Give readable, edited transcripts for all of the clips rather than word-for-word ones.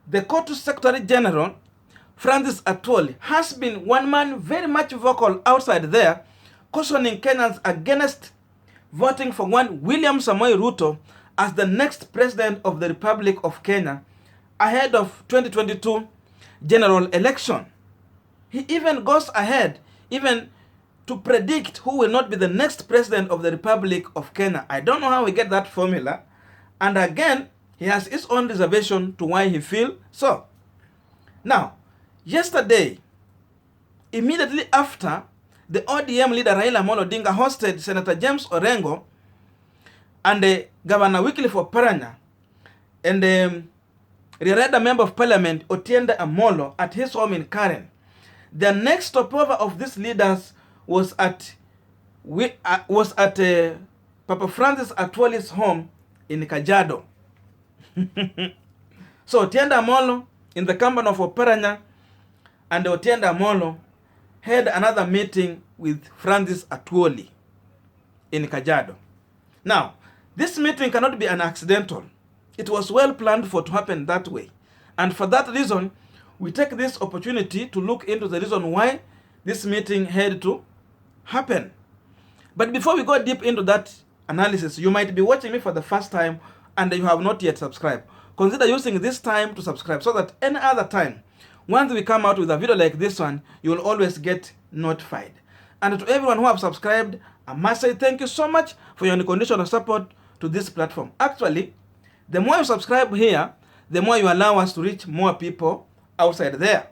the Court Secretary General, Francis Atwoli, has been one man very much vocal outside there, cautioning Kenyans against voting for one William Samoei Ruto as the next president of the Republic of Kenya ahead of 2022 general election. He even goes ahead even to predict who will not be the next president of the Republic of Kenya. I don't know how we get that formula. And again, he has his own reservation to why he feels so. Now, yesterday, immediately after the ODM leader Raila Odinga hosted Senator James Orengo and Governor Oparanya and Raila Member of Parliament Otiende Amolo at his home in Karen. The next stopover of these leaders was at Papa Francis Atwoli's home in Kajiado. So Otiende Amolo, in the company of Oparanya, and Otiende Amolo had another meeting with Francis Atwoli in Kajiado. Now, this meeting cannot be an accidental. It was well planned for to happen that way. And for that reason, we take this opportunity to look into the reason why this meeting had to happen. But before we go deep into that analysis, you might be watching me for the first time and you have not yet subscribed. Consider using this time to subscribe so that any other time, once we come out with a video like this one, you will always get notified. And to everyone who have subscribed, I must say thank you so much for your unconditional support to this platform. Actually, the more you subscribe here, the more you allow us to reach more people outside there.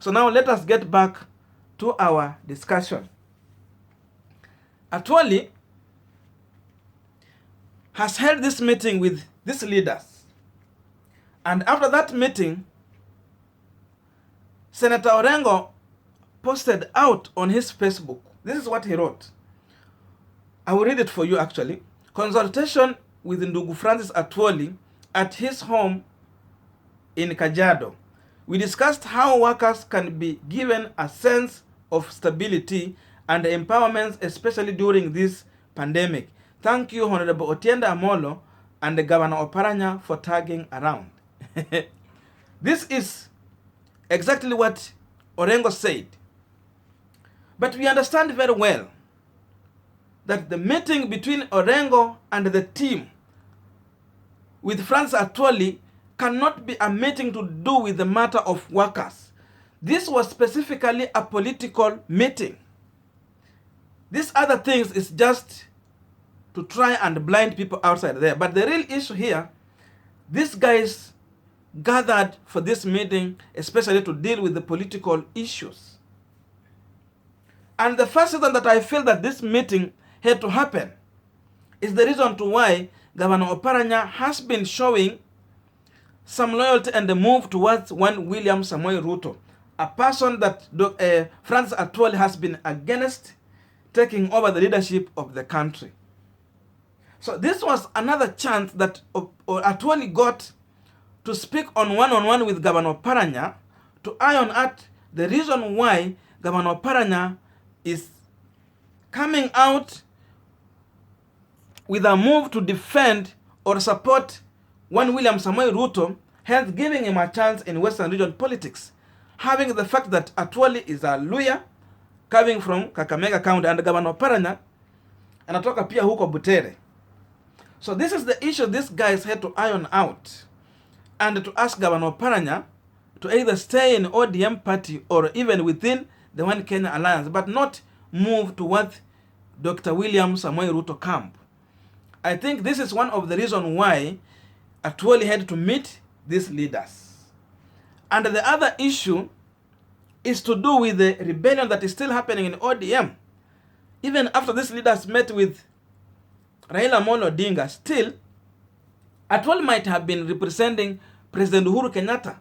So now let us get back to our discussion. Atwoli has held this meeting with these leaders. And after that meeting, Senator Orengo posted out on his Facebook. This is what he wrote. I will read it for you actually. Consultation with Ndugu Francis Atwoli at his home in Kajiado. We discussed how workers can be given a sense of stability and empowerment, especially during this pandemic. Thank you, Honorable Otiende Amolo and Governor Oparanya for tagging around. This is exactly what Orengo said. But we understand very well that the meeting between Orengo and the team with Francis Atwoli cannot be a meeting to do with the matter of workers. This was specifically a political meeting. These other things is just to try and blind people outside there. But the real issue here, these guys gathered for this meeting, especially to deal with the political issues. And the first reason that I feel that this meeting had to happen is the reason to why Governor Oparanya has been showing some loyalty and a move towards one William Samoei Ruto, a person that Francis Atwoli has been against taking over the leadership of the country. So this was another chance that Atwoli got to speak on one-on-one with Governor Oparanya to iron out the reason why Governor Oparanya is coming out with a move to defend or support one William Samoei Ruto, hence giving him a chance in Western region politics, having the fact that Atwoli is a lawyer coming from Kakamega County and Governor Oparanya anatoka pia huko Butere. So this is the issue these guys had to iron out and to ask Governor Oparanya to either stay in ODM party or even within the One Kenya Alliance, but not move towards Dr. William Samoei Ruto camp. I think this is one of the reasons why Atwoli had to meet these leaders. And the other issue is to do with the rebellion that is still happening in ODM. Even after these leaders met with Raila Odinga, still Atwoli might have been representing President Uhuru Kenyatta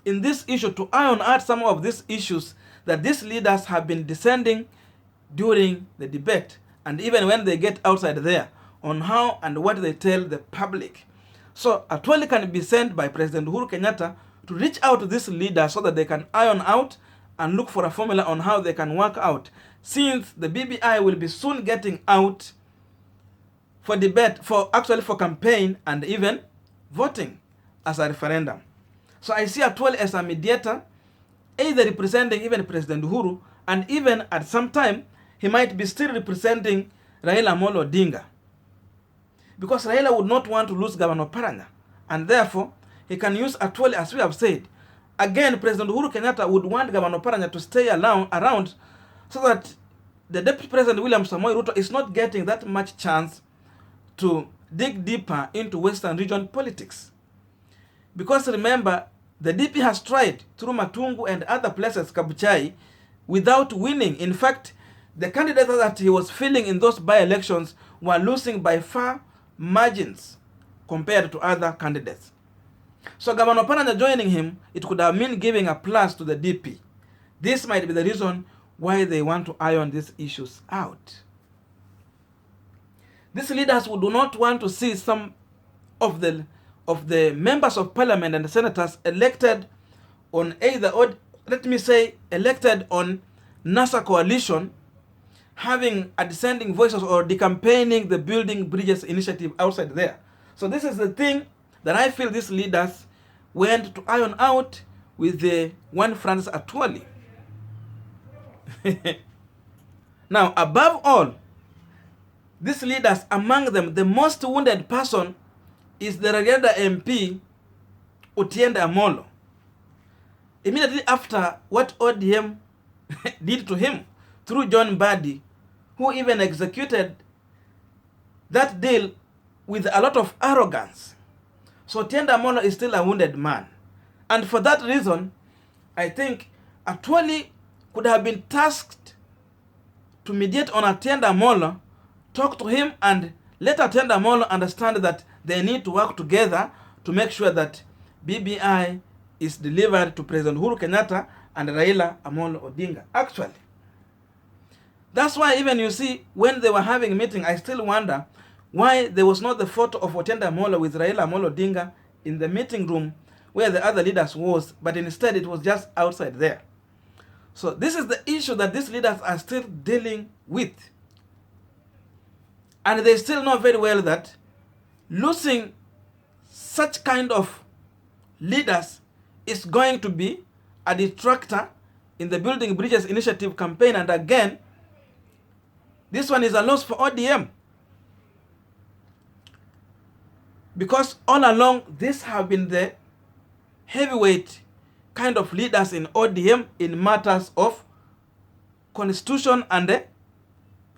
in this issue to iron out some of these issues that these leaders have been descending during the debate and even when they get outside there on how and what they tell the public. So Atwoli can be sent by President Uhuru Kenyatta to reach out to these leaders so that they can iron out and look for a formula on how they can work out, since the BBI will be soon getting out for debate, for campaign and even voting as a referendum. So I see Atwoli as a mediator, either representing even President Uhuru, and even at some time, he might be still representing Raila Amolo Odinga. Because Raila would not want to lose Govenor Oparanya, and therefore, he can use Atwoli, as we have said. Again, President Uhuru Kenyatta would want Govenor Oparanya to stay around so that the Deputy President William Samoei Ruto is not getting that much chance to dig deeper into Western region politics. Because remember, the DP has tried through Matungu and other places, Kabuchai, without winning. In fact, the candidates that he was filling in those by-elections were losing by far margins compared to other candidates. So Govenor Oparanya joining him, it could have meant giving a plus to the DP. This might be the reason why they want to iron these issues out. These leaders would not want to see some of the members of parliament and the senators elected on elected on NASA coalition having a dissenting voices or decampaigning the Building Bridges initiative outside there. So this is the thing that I feel these leaders went to iron out with the one Francis Atwoli. Now, above all, these leaders, among them, the most wounded person is the Raila MP, Otiende Amolo. Immediately after what ODM did to him through John Mbadi, who even executed that deal with a lot of arrogance. So Otiende Amolo is still a wounded man. And for that reason, I think Atwoli could have been tasked to mediate on Otiende Amolo, talk to him, and let Otiende Amolo understand that they need to work together to make sure that BBI is delivered to President Uhuru Kenyatta and Raila Amolo Odinga. Actually, that's why even you see, when they were having a meeting, I still wonder why there was not the photo of Otiende Amolo with Raila Amolo Odinga in the meeting room where the other leaders was, but instead it was just outside there. So this is the issue that these leaders are still dealing with. And they still know very well that losing such kind of leaders is going to be a detractor in the Building Bridges initiative campaign. And again, this one is a loss for ODM. Because all along, these have been the heavyweight kind of leaders in ODM in matters of constitution and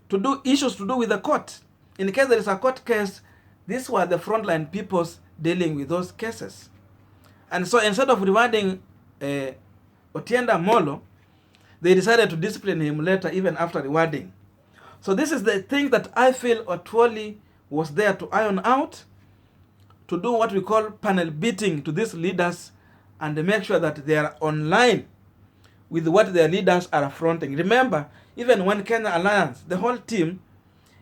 to do issues to do with the court. In case there is a court case, these were the frontline peoples dealing with those cases. And so instead of rewarding Otiende Amolo, they decided to discipline him later, even after rewarding. So this is the thing that I feel Atwoli was there to iron out, to do what we call panel beating to these leaders and make sure that they are online with what their leaders are affronting. Remember, even One Kenya Alliance, the whole team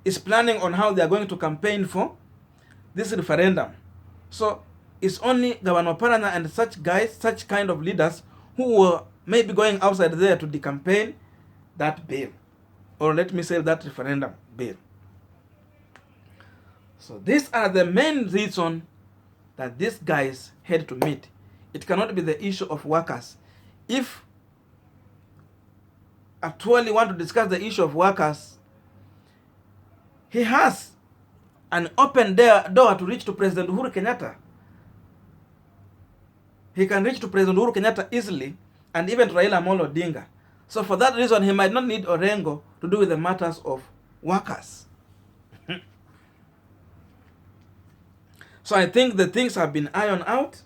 is planning on how they are going to campaign for this referendum. So it's only Govenor Oparanya and such guys, such kind of leaders, who were maybe going outside there to decampaign that bill, or let me say that referendum bill. So these are the main reason that these guys had to meet. It cannot be the issue of workers. If Atwoli want to discuss the issue of workers, he has an open door to reach to President Uhuru Kenyatta. He can reach to President Uhuru Kenyatta easily, and even to Raila Amolo Odinga. So for that reason, he might not need Orengo to do with the matters of workers. So I think the things have been ironed out.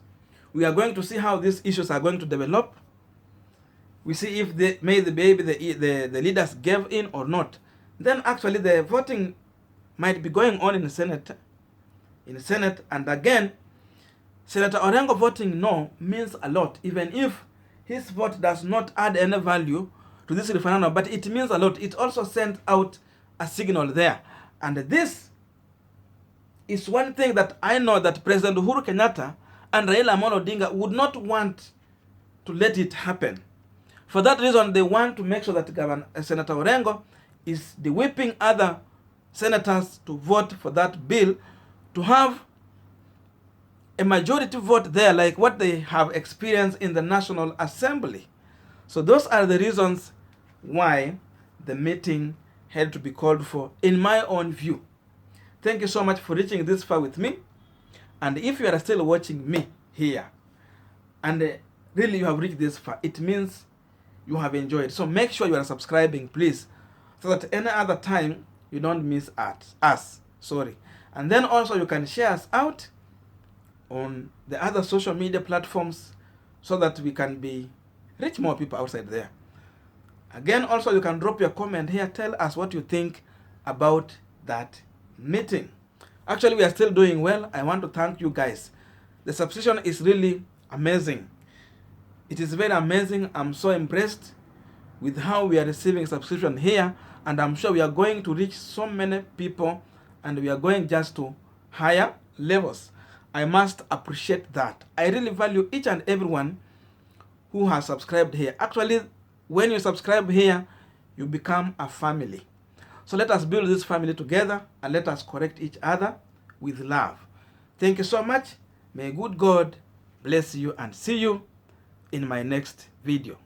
We are going to see how these issues are going to develop. We see if the leaders gave in or not. Then actually the voting might be going on in the Senate. And again, Senator Orengo voting no means a lot, even if his vote does not add any value to this referendum, but it means a lot. It also sent out a signal there. And this is one thing that I know that President Uhuru Kenyatta and Raila Amolo Odinga would not want to let it happen. For that reason, they want to make sure that Senator Orengo is whipping other senators to vote for that bill, to have a majority vote there like what they have experienced in the National Assembly. So those are the reasons why the meeting had to be called for, in my own view. Thank you so much for reaching this far with me. And if you are still watching me here, and really you have reached this far, it means you have enjoyed. So make sure you are subscribing, please, so that any other time you don't miss us. Sorry. And then also you can share us out on the other social media platforms so that we can reach more people outside there. Again, also you can drop your comment here. Tell us what you think about that meeting. Actually, we are still doing well. I want to thank you guys. The subscription is really amazing. It is very amazing. I'm so impressed with how we are receiving subscription here, and I'm sure we are going to reach so many people, and we are going just to higher levels. I must appreciate that. I really value each and everyone who has subscribed here. Actually, when you subscribe here, you become a family. So let us build this family together, and let us correct each other with love. Thank you so much. May good God bless you, and see you in my next video.